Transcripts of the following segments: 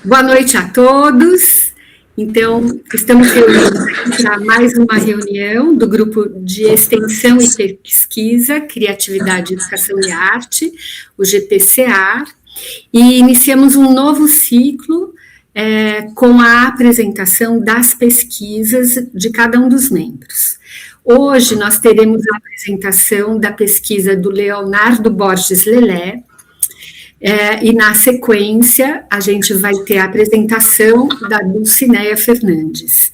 Boa noite a todos. Então, estamos reunidos aqui para mais uma reunião do Grupo de Extensão e Pesquisa, Criatividade, Educação e Arte, o GPCAR, e iniciamos um novo ciclo com a apresentação das pesquisas de cada um dos membros. Hoje nós teremos a apresentação da pesquisa do Leonardo Borges Lelé, e na sequência a gente vai ter a apresentação da Dulcineia Fernandes.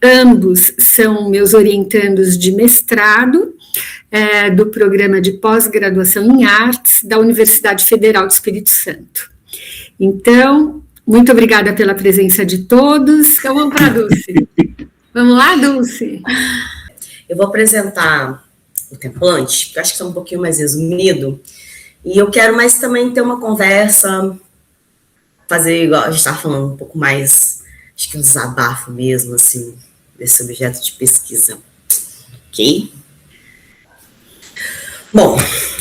Ambos são meus orientandos de mestrado do programa de pós-graduação em artes da Universidade Federal do Espírito Santo. Então, muito obrigada pela presença de todos. Então vamos para a Dulce. Vamos lá, Dulce? Eu vou apresentar o template, que eu acho que está um pouquinho mais resumido. E eu quero mais também ter uma conversa, fazer igual a gente estava falando, um pouco mais, acho que um desabafo mesmo, assim, desse objeto de pesquisa. Ok? Bom,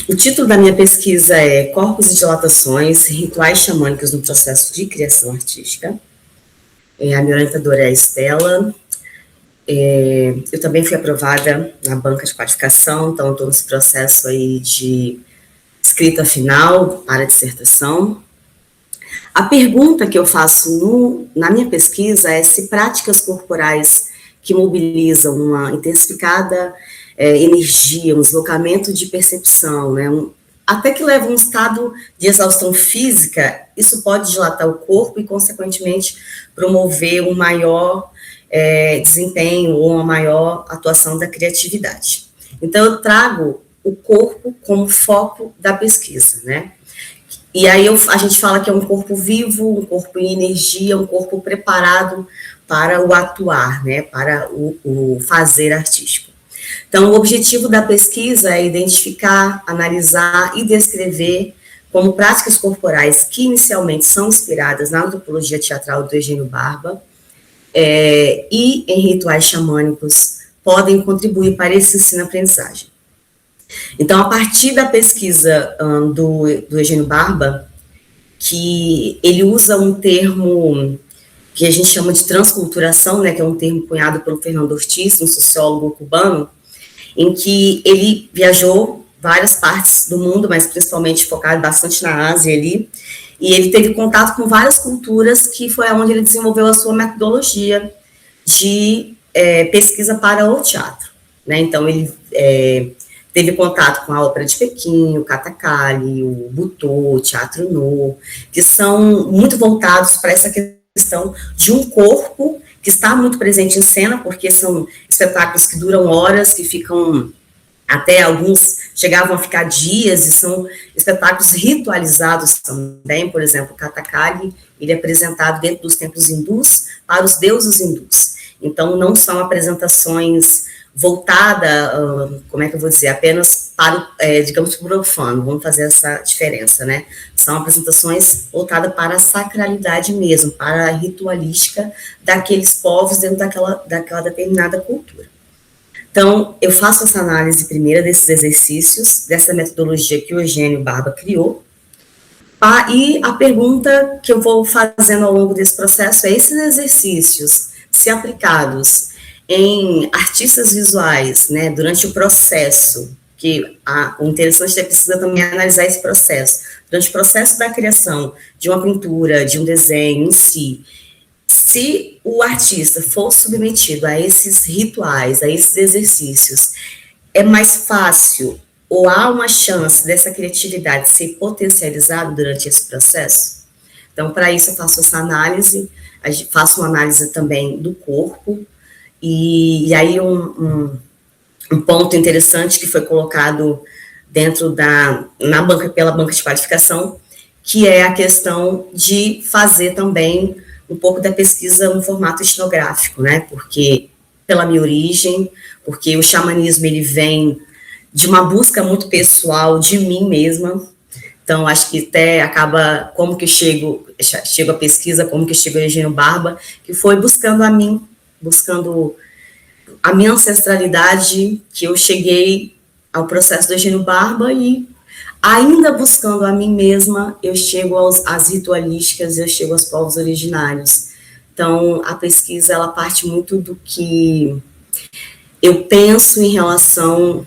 o título da minha pesquisa é Corpos e Dilatações, Rituais Xamânicos no Processo de Criação Artística. A minha orientadora é a Estela. Eu também fui aprovada na banca de qualificação, então estou nesse processo aí de escrita final para a dissertação. A pergunta que eu faço na minha pesquisa é se práticas corporais que mobilizam uma intensificada energia, um deslocamento de percepção, né, até que leva a um estado de exaustão física, isso pode dilatar o corpo e, consequentemente, promover um maior desempenho ou uma maior atuação da criatividade. Então, eu trago o corpo como foco da pesquisa, né? E aí a gente fala que é um corpo vivo, um corpo em energia, um corpo preparado para o atuar, né? Para o fazer artístico. Então, o objetivo da pesquisa é identificar, analisar e descrever como práticas corporais que inicialmente são inspiradas na antropologia teatral do Eugênio Barba e em rituais xamânicos podem contribuir para esse ensino-aprendizagem. Então, a partir da pesquisa do Eugênio Barba, que ele usa um termo que a gente chama de transculturação, né, que é um termo cunhado pelo Fernando Ortiz, um sociólogo cubano, em que ele viajou várias partes do mundo, mas principalmente focado bastante na Ásia ali, e ele teve contato com várias culturas, que foi onde ele desenvolveu a sua metodologia de pesquisa para o teatro, né? Então, ele teve contato com a ópera de Pequim, o Kathakali, o Butô, o Teatro No, que são muito voltados para essa questão de um corpo que está muito presente em cena, porque são espetáculos que duram horas, que ficam, até alguns chegavam a ficar dias, e são espetáculos ritualizados também. Por exemplo, o Kathakali, ele é apresentado dentro dos templos hindus para os deuses hindus. Então, não são apresentações voltada, como é que eu vou dizer, apenas para, digamos, o profano, vamos fazer essa diferença, né? São apresentações voltadas para a sacralidade mesmo, para a ritualística daqueles povos dentro daquela determinada cultura. Então, eu faço essa análise primeira desses exercícios, dessa metodologia que o Eugênio Barba criou, e a pergunta que eu vou fazendo ao longo desse processo é: esses exercícios, se aplicados em artistas visuais, né, durante o processo, que o interessante da pesquisa também é analisar esse processo, durante o processo da criação de uma pintura, de um desenho em si, se o artista for submetido a esses rituais, a esses exercícios, é mais fácil ou há uma chance dessa criatividade ser potencializada durante esse processo? Então, para isso eu faço essa análise, faço uma análise também do corpo. E aí um ponto interessante que foi colocado dentro pela banca de qualificação, que é a questão de fazer também um pouco da pesquisa no formato etnográfico, né? Porque, pela minha origem, porque o xamanismo ele vem de uma busca muito pessoal de mim mesma. Então, acho que até acaba como que chego a pesquisa, como que chego a Eugênio Barba, que foi buscando a mim, buscando a minha ancestralidade, que eu cheguei ao processo do Eugênio Barba, e ainda buscando a mim mesma, eu chego às ritualísticas, eu chego aos povos originários. Então, a pesquisa, ela parte muito do que eu penso em relação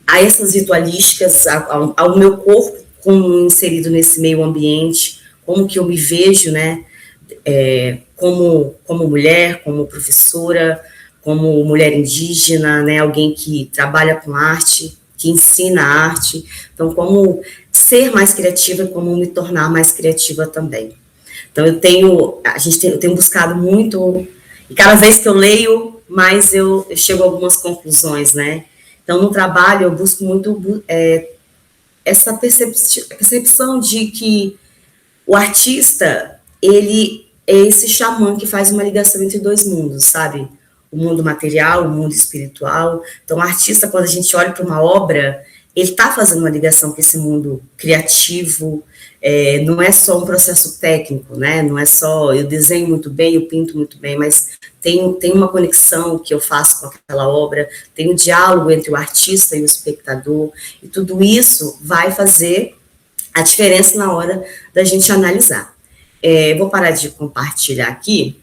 a essas ritualísticas, ao meu corpo como inserido nesse meio ambiente, como que eu me vejo, né, como mulher, como professora, como mulher indígena, né, alguém que trabalha com arte, que ensina arte. Então, como ser mais criativa e como me tornar mais criativa também. Então, eu tenho buscado muito, e cada vez que eu leio, mais eu chego a algumas conclusões, né? Então, no trabalho, eu busco muito essa percepção de que o artista, ele é esse xamã que faz uma ligação entre dois mundos, sabe? O mundo material, o mundo espiritual. Então, o artista, quando a gente olha para uma obra, ele está fazendo uma ligação com esse mundo criativo, não é só um processo técnico, né? Não é só eu desenho muito bem, eu pinto muito bem, mas tem uma conexão que eu faço com aquela obra, tem um diálogo entre o artista e o espectador, e tudo isso vai fazer a diferença na hora da gente analisar. Vou parar de compartilhar aqui,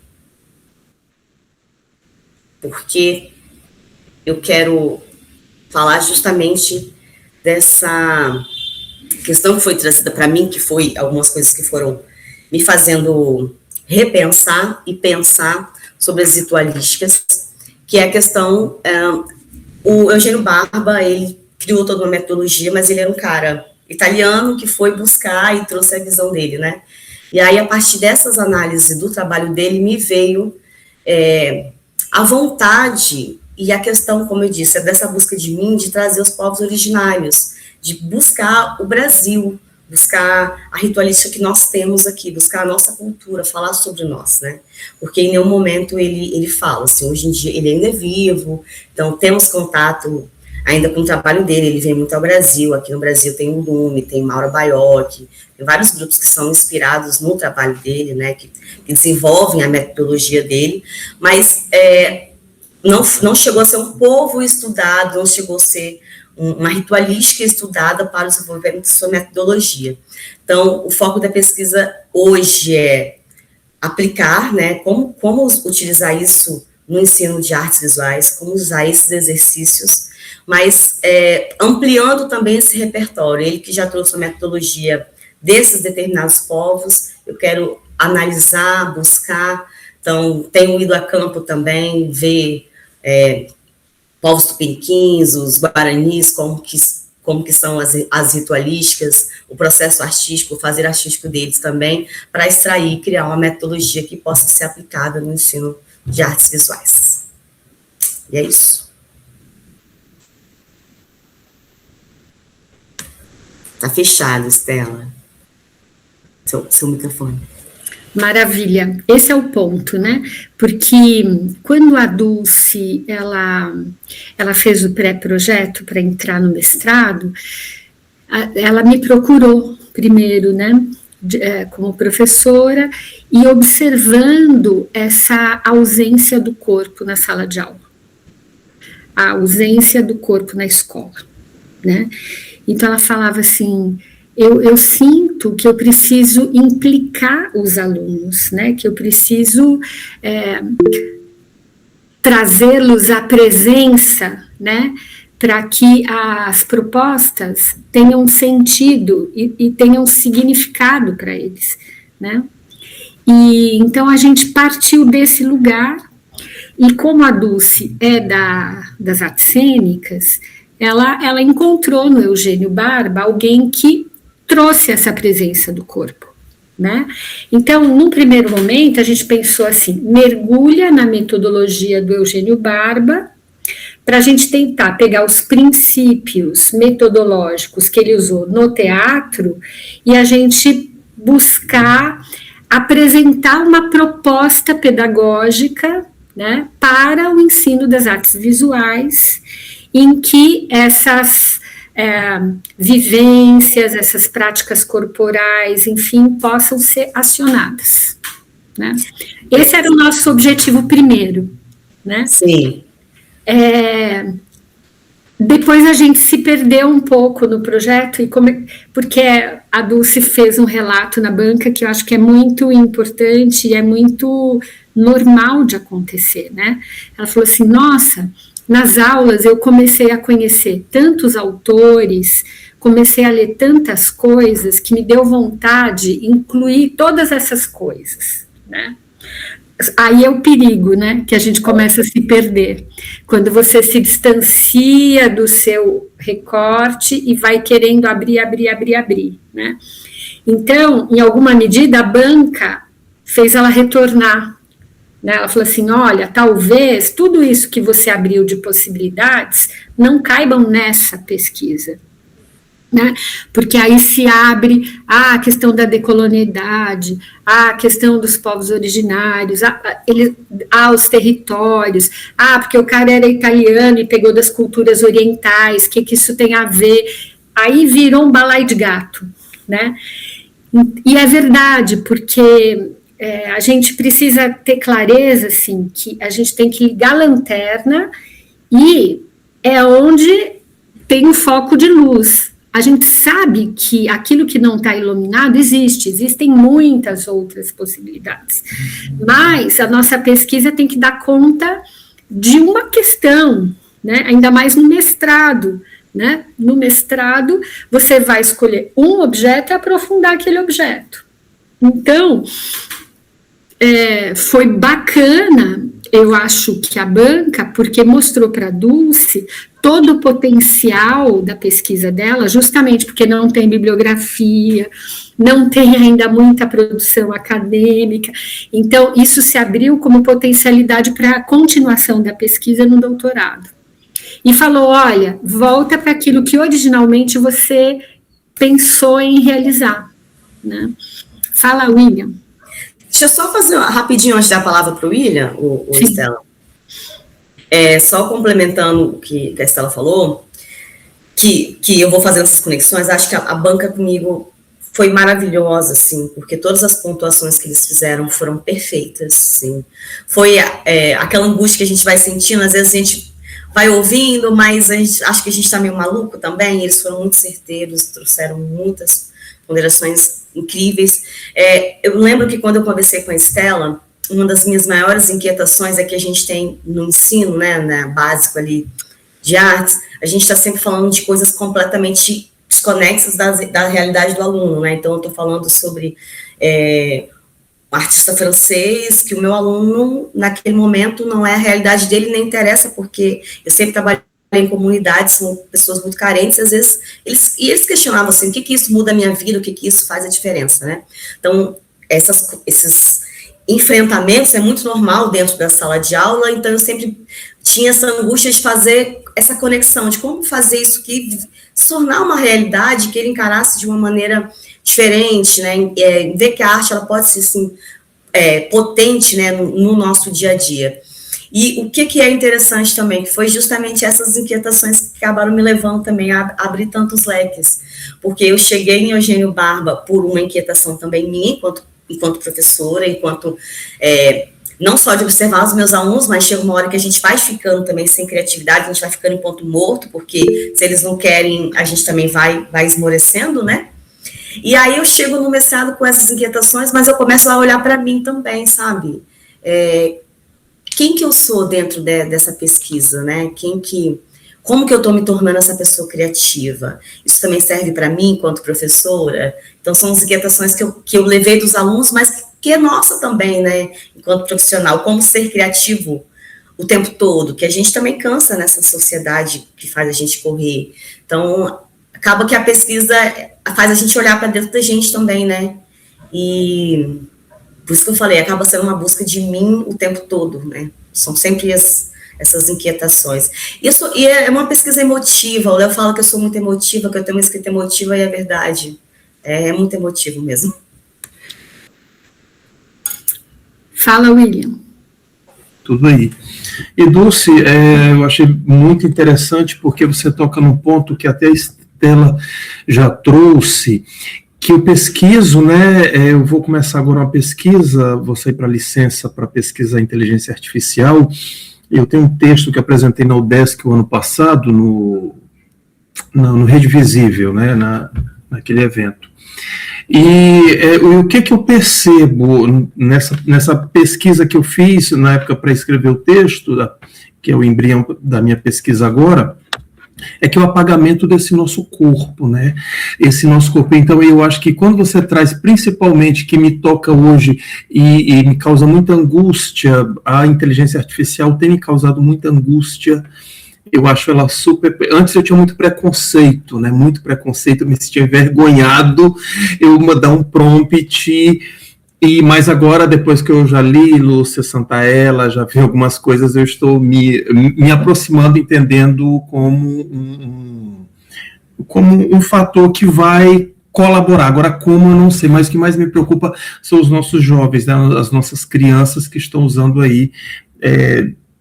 porque eu quero falar justamente dessa questão que foi trazida para mim, que foi algumas coisas que foram me fazendo repensar e pensar sobre as ritualísticas, que é a questão, o Eugênio Barba, ele criou toda uma metodologia, mas ele era um cara italiano que foi buscar e trouxe a visão dele, né? E aí, a partir dessas análises do trabalho dele, me veio a vontade e a questão, como eu disse, é dessa busca de mim, de trazer os povos originários, de buscar o Brasil, buscar a ritualística que nós temos aqui, buscar a nossa cultura, falar sobre nós, né? Porque em nenhum momento ele fala, assim, hoje em dia ele ainda é vivo, então temos contato ainda com o trabalho dele, ele vem muito ao Brasil, aqui no Brasil tem o Lume, tem Maura Baiocchi, tem vários grupos que são inspirados no trabalho dele, né, que desenvolvem a metodologia dele, mas não chegou a ser um povo estudado, não chegou a ser uma ritualística estudada para o desenvolvimento de sua metodologia. Então, o foco da pesquisa hoje é aplicar, né, como utilizar isso no ensino de artes visuais, como usar esses exercícios, mas ampliando também esse repertório. Ele que já trouxe a metodologia desses determinados povos, eu quero analisar, buscar, então, tenho ido a campo também, ver povos tupiniquins, os guaranis, como que são as ritualísticas, o processo artístico, o fazer artístico deles também, para extrair e criar uma metodologia que possa ser aplicada no ensino de artes visuais. E é isso. Tá fechado, Estela. Seu microfone. Maravilha, esse é o ponto, né? Porque quando a Dulce, ela fez o pré-projeto para entrar no mestrado, ela me procurou primeiro, né, como professora, e observando essa ausência do corpo na sala de aula, a ausência do corpo na escola, né? Então ela falava assim, eu sinto que eu preciso implicar os alunos, né, que eu preciso trazê-los à presença, né, para que as propostas tenham sentido e tenham significado para eles, né. E então a gente partiu desse lugar, e como a Dulce é das artes cênicas, ela encontrou no Eugênio Barba alguém que trouxe essa presença do corpo, né? Então, num primeiro momento, a gente pensou assim, mergulha na metodologia do Eugênio Barba, para a gente tentar pegar os princípios metodológicos que ele usou no teatro, e a gente buscar apresentar uma proposta pedagógica, né, para o ensino das artes visuais, em que essas vivências, essas práticas corporais, enfim, possam ser acionadas, né? Esse era o nosso objetivo primeiro, né? Sim. Depois a gente se perdeu um pouco no projeto, porque a Dulce fez um relato na banca que eu acho que é muito importante e é muito normal de acontecer, né? Ela falou assim, nossa, nas aulas eu comecei a conhecer tantos autores, comecei a ler tantas coisas que me deu vontade de incluir todas essas coisas, né? Aí é o perigo, né? Que a gente começa a se perder. Quando você se distancia do seu recorte e vai querendo abrir, né? Então, em alguma medida, a banca fez ela retornar. Né? Ela falou assim, olha, talvez tudo isso que você abriu de possibilidades não caibam nessa pesquisa. Né? Porque aí se abre a questão da decolonialidade, a questão dos povos originários, os territórios, porque o cara era italiano e pegou das culturas orientais, o que isso tem a ver? Aí virou um balai de gato, né? E é verdade, porque a gente precisa ter clareza, assim, que a gente tem que ligar a lanterna e é onde tem um foco de luz. A gente sabe que aquilo que não está iluminado existem muitas outras possibilidades, mas a nossa pesquisa tem que dar conta de uma questão, né? Ainda mais no mestrado, né? No mestrado, você vai escolher um objeto e aprofundar aquele objeto. Então, foi bacana, eu acho que a banca, porque mostrou para a Dulce todo o potencial da pesquisa dela, justamente porque não tem bibliografia, não tem ainda muita produção acadêmica, então isso se abriu como potencialidade para a continuação da pesquisa no doutorado. E falou, olha, volta para aquilo que originalmente você pensou em realizar, né? Fala, William. Deixa eu só fazer rapidinho antes da palavra para o William, o Estela. Só complementando o que a Estela falou, que eu vou fazendo essas conexões, acho que a banca comigo foi maravilhosa, assim, porque todas as pontuações que eles fizeram foram perfeitas, assim. Foi aquela angústia que a gente vai sentindo, às vezes a gente vai ouvindo, mas acho que a gente está meio maluco também, eles foram muito certeiros, trouxeram muitas ponderações incríveis. Eu lembro que quando eu conversei com a Estela, uma das minhas maiores inquietações é que a gente tem no ensino, né, básico ali de artes, a gente está sempre falando de coisas completamente desconexas da realidade do aluno, né? Então eu estou falando sobre um artista francês, que o meu aluno, naquele momento, não é a realidade dele, nem interessa, porque eu sempre trabalhei em comunidades, são pessoas muito carentes, às vezes, eles questionavam assim, o que isso muda a minha vida, o que isso faz a diferença, né? Então, esses enfrentamentos é muito normal dentro da sala de aula, então eu sempre tinha essa angústia de fazer essa conexão, de como fazer isso que se tornar uma realidade, que ele encarasse de uma maneira diferente, né, ver que a arte ela pode ser assim, potente, né, no nosso dia a dia. E o que é interessante também, que foi justamente essas inquietações que acabaram me levando também a abrir tantos leques, porque eu cheguei em Eugênio Barba por uma inquietação também minha, enquanto professora, enquanto não só de observar os meus alunos, mas chega uma hora que a gente vai ficando também sem criatividade, a gente vai ficando em ponto morto, porque se eles não querem, a gente também vai esmorecendo, né? E aí eu chego no mestrado com essas inquietações, mas eu começo a olhar para mim também, sabe? Quem que eu sou dentro dessa pesquisa, né? Como que eu estou me tornando essa pessoa criativa? Isso também serve para mim, enquanto professora? Então, são as inquietações que eu levei dos alunos, mas que é nossa também, né? Enquanto profissional, como ser criativo o tempo todo, que a gente também cansa nessa sociedade que faz a gente correr. Então, acaba que a pesquisa faz a gente olhar para dentro da gente também, né? E por isso que eu falei, acaba sendo uma busca de mim o tempo todo, né? São sempre essas inquietações. E é uma pesquisa emotiva, o Léo fala que eu sou muito emotiva, que eu tenho uma escrita emotiva, e é verdade. É muito emotivo mesmo. Fala, William. Tudo aí. E, Dulce, eu achei muito interessante, porque você toca num ponto que até a Estela já trouxe, que eu pesquiso, né, eu vou começar agora uma pesquisa, vou sair para licença para pesquisar inteligência artificial, Eu tenho um texto que apresentei na UDESC o ano passado, no Rede Visível, né, naquele evento. E o que eu percebo nessa pesquisa que eu fiz na época para escrever o texto, que é o embrião da minha pesquisa agora, é que o apagamento desse nosso corpo, né? Esse nosso corpo. Então, eu acho que quando você traz, principalmente, que me toca hoje e me causa muita angústia, a inteligência artificial tem me causado muita angústia. Eu acho ela super... Antes eu tinha muito preconceito, né? Muito preconceito, eu me sentia envergonhado eu mandar um prompt... Mas agora, depois que eu já li Lúcia Santaella, já vi algumas coisas, eu estou me aproximando, entendendo como um fator que vai colaborar. Agora, como, eu não sei, mas o que mais me preocupa são os nossos jovens, né, as nossas crianças que estão usando aí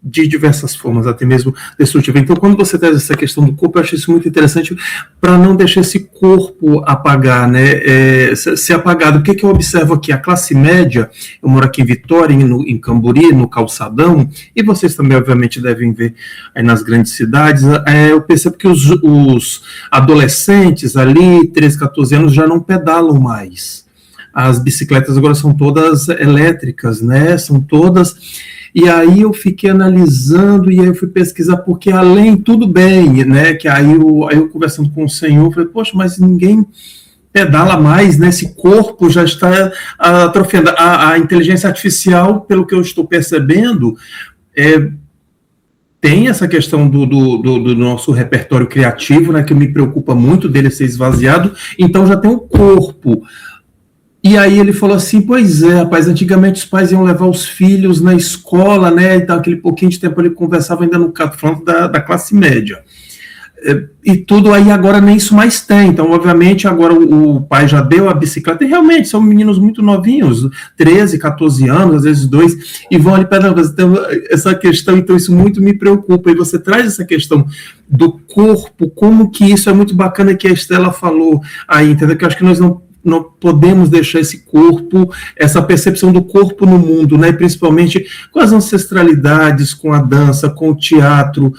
de diversas formas, até mesmo destrutiva. Então, quando você traz essa questão do corpo, eu acho isso muito interessante para não deixar esse corpo apagar, né, ser apagado. O que eu observo aqui? A classe média, eu moro aqui em Vitória, em Cambori, no Calçadão, e vocês também, obviamente, devem ver aí nas grandes cidades, eu percebo que os adolescentes ali, 13, 14 anos, já não pedalam mais. As bicicletas agora são todas elétricas, né, são todas... E aí eu fiquei analisando e aí eu fui pesquisar, porque além, tudo bem, né, que aí eu conversando com o senhor, eu falei, poxa, mas ninguém pedala mais, né, esse corpo já está atrofiando. A inteligência artificial, pelo que eu estou percebendo, tem essa questão do nosso repertório criativo, né, que me preocupa muito dele ser esvaziado, então já tem o corpo. E aí ele falou assim, pois é, rapaz, antigamente os pais iam levar os filhos na escola, né, então aquele pouquinho de tempo ele conversava ainda no caso, falando da classe média. E tudo aí agora nem isso mais tem, então obviamente agora o pai já deu a bicicleta, e realmente são meninos muito novinhos, 13, 14 anos, às vezes 2, e vão ali pedalando. Então essa questão, então isso muito me preocupa, e você traz essa questão do corpo, como que isso é muito bacana que a Estela falou aí, entendeu? Que eu acho que nós não podemos deixar esse corpo, essa percepção do corpo no mundo, né, principalmente com as ancestralidades, com a dança, com o teatro,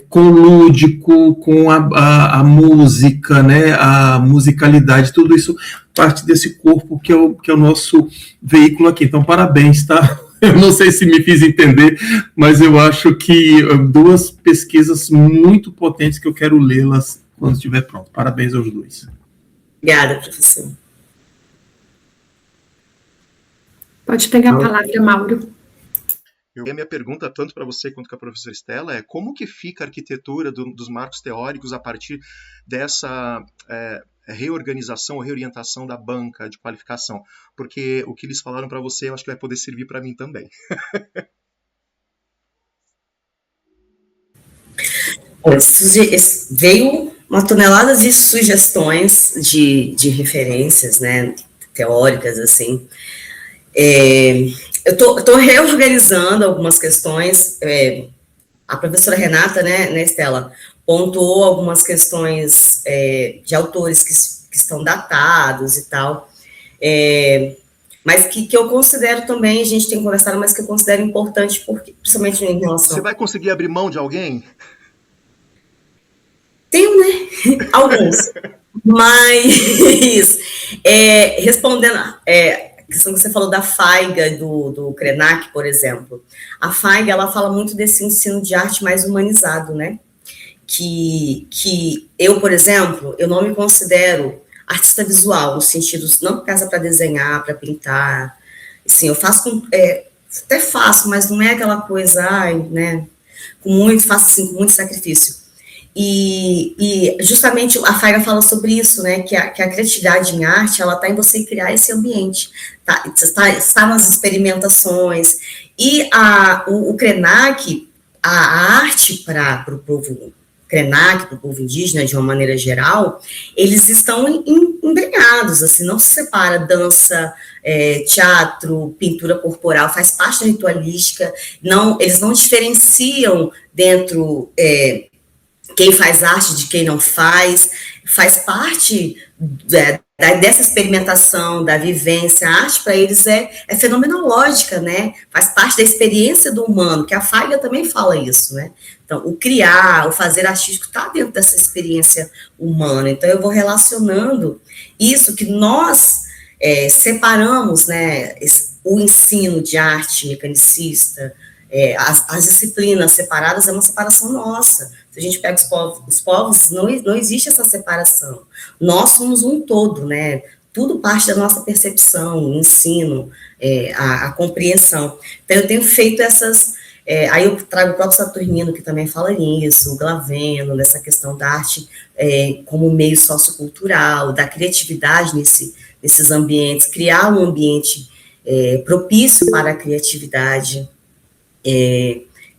com o lúdico, com a música, né, a musicalidade, tudo isso parte desse corpo que é o nosso veículo aqui. Então, parabéns, tá? Eu não sei se me fiz entender, mas eu acho que duas pesquisas muito potentes que eu quero lê-las quando estiver pronto. Parabéns aos dois. Obrigada, professor. Pode pegar a palavra, Mauro. A minha pergunta, tanto para você quanto para a professora Estela, é como que fica a arquitetura dos marcos teóricos a partir dessa reorganização ou reorientação da banca de qualificação? Porque o que eles falaram para você, eu acho que vai poder servir para mim também. Veio uma tonelada de sugestões de referências, né, teóricas, assim. Eu tô reorganizando algumas questões. A professora Renata, né, Estela, pontuou algumas questões de autores que estão datados e tal, mas que eu considero também, a gente tem conversado, mas que eu considero importante, porque, principalmente em relação... Você vai conseguir abrir mão de alguém? Tenho, né? Alguns. Mas, respondendo a questão que você falou da FAIGA, do Krenak, por exemplo. A FAIGA, ela fala muito desse ensino de arte mais humanizado, né? Que eu, por exemplo, eu não me considero artista visual, no sentido, não casa para desenhar, para pintar. Assim, eu faço, até faço, mas não é aquela coisa, né? Faço assim, com muito sacrifício. E justamente a Faiga fala sobre isso, né, que a criatividade em arte, ela está em você criar esse ambiente, está nas experimentações, e o Krenak, a arte para o povo Krenak, para o povo indígena, de uma maneira geral, eles estão embrenhados, assim, não se separa dança, teatro, pintura corporal, faz parte da ritualística, eles não diferenciam dentro... quem faz arte, de quem não faz parte dessa experimentação, da vivência. A arte, para eles, é fenomenológica, né? Faz parte da experiência do humano, que a Feiga também fala isso, né? Então, o criar, o fazer artístico está dentro dessa experiência humana. Então, eu vou relacionando isso que nós separamos, né? O ensino de arte mecanicista, as disciplinas separadas, é uma separação nossa. Se a gente pega os povos não existe essa separação. Nós somos um todo, né? Tudo parte da nossa percepção, o ensino, a compreensão. Então, eu tenho feito essas... aí eu trago o próprio Saturnino, que também fala nisso, o Glaveno, nessa questão da arte como meio sociocultural, da criatividade nesses ambientes, criar um ambiente propício para a criatividade,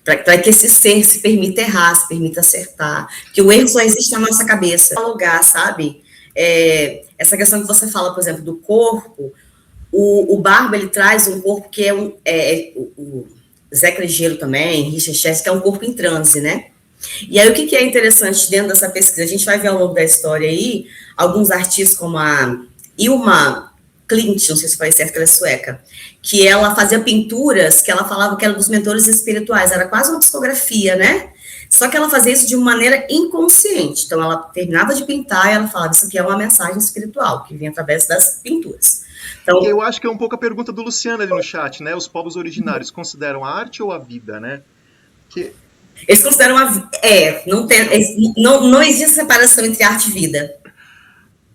para que esse ser se permita errar, se permita acertar, que o erro só existe na nossa cabeça. Dialogar, sabe? Essa questão que você fala, por exemplo, do corpo, o Barba, ele traz um corpo que é o Zé Clegero também, Richard Chess, que é um corpo em transe, né? E aí, o que é interessante dentro dessa pesquisa? A gente vai ver ao longo da história aí, alguns artistas como a Ilma Klint, não sei se falei certo, que ela é sueca, que ela fazia pinturas que ela falava que era dos mentores espirituais, era quase uma psicografia, né? Só que ela fazia isso de uma maneira inconsciente. Então, ela terminava de pintar e ela falava, isso aqui é uma mensagem espiritual, que vem através das pinturas. Então, eu acho que é um pouco a pergunta do Luciano ali no chat, né? Os povos originários consideram a arte ou a vida, né? Eles consideram não existe separação entre arte e vida.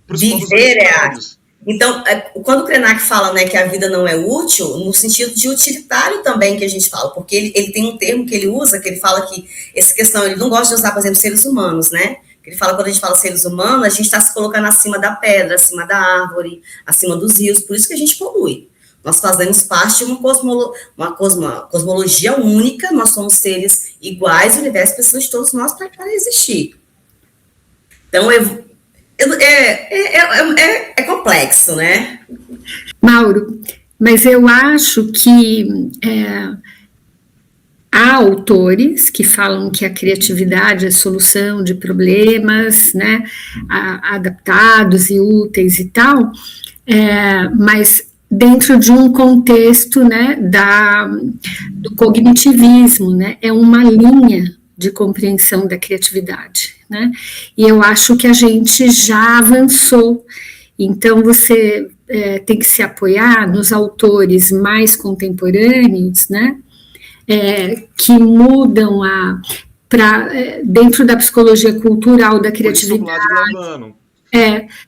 Viver é arte. Então, quando o Krenak fala, né, que a vida não é útil, no sentido de utilitário também que a gente fala, porque ele tem um termo que ele usa, que ele fala que essa questão, ele não gosta de usar, por exemplo, seres humanos, né? Ele fala, quando a gente fala seres humanos, a gente está se colocando acima da pedra, acima da árvore, acima dos rios, por isso que a gente polui. Nós fazemos parte de uma cosmologia única, nós somos seres iguais, o universo precisa de todos nós para existir. Então, é complexo, né? Mauro, mas eu acho que há autores que falam que a criatividade é solução de problemas, né, adaptados e úteis e tal, mas dentro de um contexto, né, do cognitivismo, né, é uma linha de compreensão da criatividade, né, e eu acho que a gente já avançou. Então você tem que se apoiar nos autores mais contemporâneos, né, que mudam dentro da psicologia cultural da criatividade.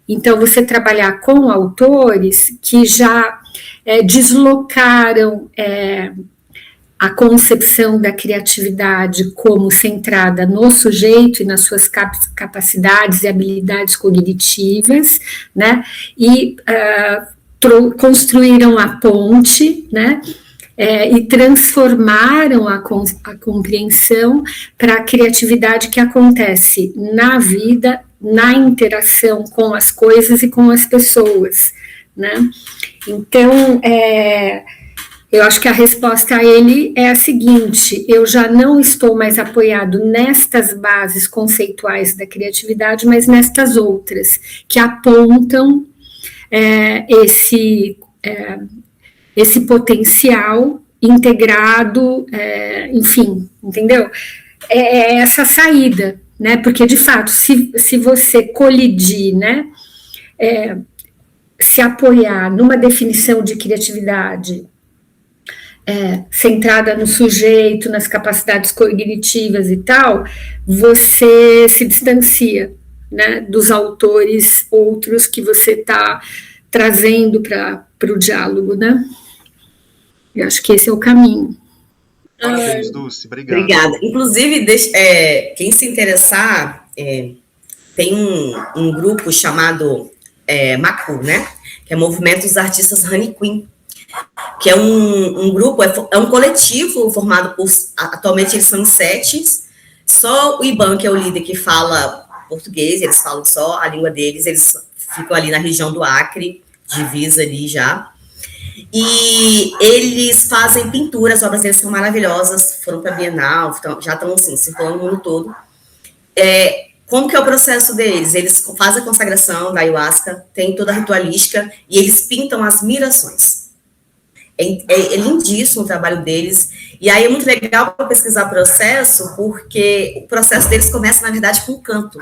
Então, você trabalhar com autores que já deslocaram a concepção da criatividade como centrada no sujeito e nas suas capacidades e habilidades cognitivas, né? E construíram a ponte, né? E transformaram a compreensão para a criatividade que acontece na vida, na interação com as coisas e com as pessoas, né? Então, eu acho que a resposta a ele é a seguinte: eu já não estou mais apoiado nestas bases conceituais da criatividade, mas nestas outras, que apontam esse potencial integrado, enfim, entendeu? É essa saída, né? Porque, de fato, se você colidir, né, se apoiar numa definição de criatividade centrada no sujeito, nas capacidades cognitivas e tal, você se distancia, né, dos autores outros que você está trazendo para o diálogo, né? Eu acho que esse é o caminho. Parabéns, Dulce, obrigado. Obrigada. Inclusive, quem se interessar, tem um grupo chamado MACU, né? Que é Movimento dos Artistas Honey Queen, que é um grupo, é um coletivo formado por, atualmente eles são 7, só o Iban, que é o líder, que fala português, eles falam só a língua deles, eles ficam ali na região do Acre, divisa ali já. E eles fazem pinturas, as obras deles são maravilhosas, foram para a Bienal, já estão assim, circulando no mundo todo. Como que é o processo deles? Eles fazem a consagração da ayahuasca, tem toda a ritualística, e eles pintam as mirações. É lindíssimo o trabalho deles, e aí é muito legal para pesquisar o processo, porque o processo deles começa, na verdade, com canto,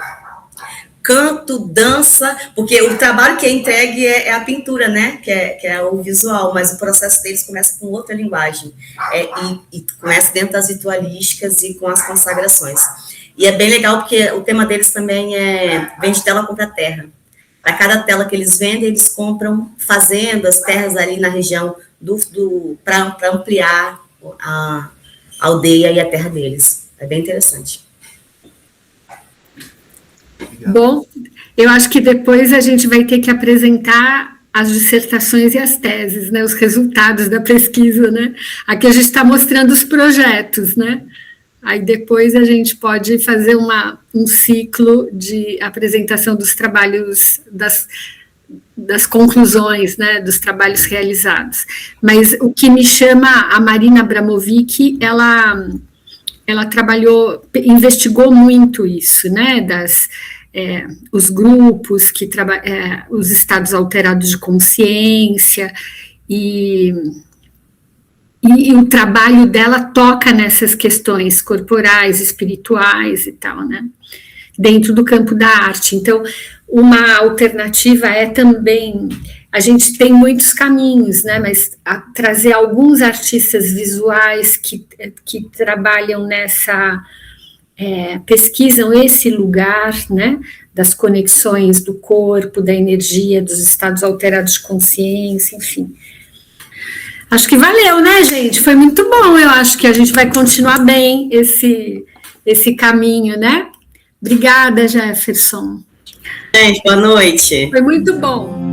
dança, porque o trabalho que é entregue é a pintura, né, que é o visual, mas o processo deles começa com outra linguagem, e começa dentro das ritualísticas e com as consagrações. E é bem legal, porque o tema deles também vende tela, compra terra. Para cada tela que eles vendem, eles compram fazendas, terras ali na região para ampliar a aldeia e a terra deles. É bem interessante. Obrigado. Bom, eu acho que depois a gente vai ter que apresentar as dissertações e as teses, né, os resultados da pesquisa, né? Aqui a gente está mostrando os projetos, né? Aí depois a gente pode fazer um ciclo de apresentação dos trabalhos, das conclusões, né, dos trabalhos realizados. Mas o que me chama, a Marina Abramovic, ela trabalhou, investigou muito isso, né, os grupos, os estados alterados de consciência, e o trabalho dela toca nessas questões corporais, espirituais e tal, né? Dentro do campo da arte. Então, uma alternativa é também, a gente tem muitos caminhos, né? Mas trazer alguns artistas visuais que trabalham pesquisam esse lugar, né? Das conexões do corpo, da energia, dos estados alterados de consciência, enfim. Acho que valeu, né, gente? Foi muito bom. Eu acho que a gente vai continuar bem esse caminho, né? Obrigada, Jefferson. Gente, boa noite. Foi muito bom.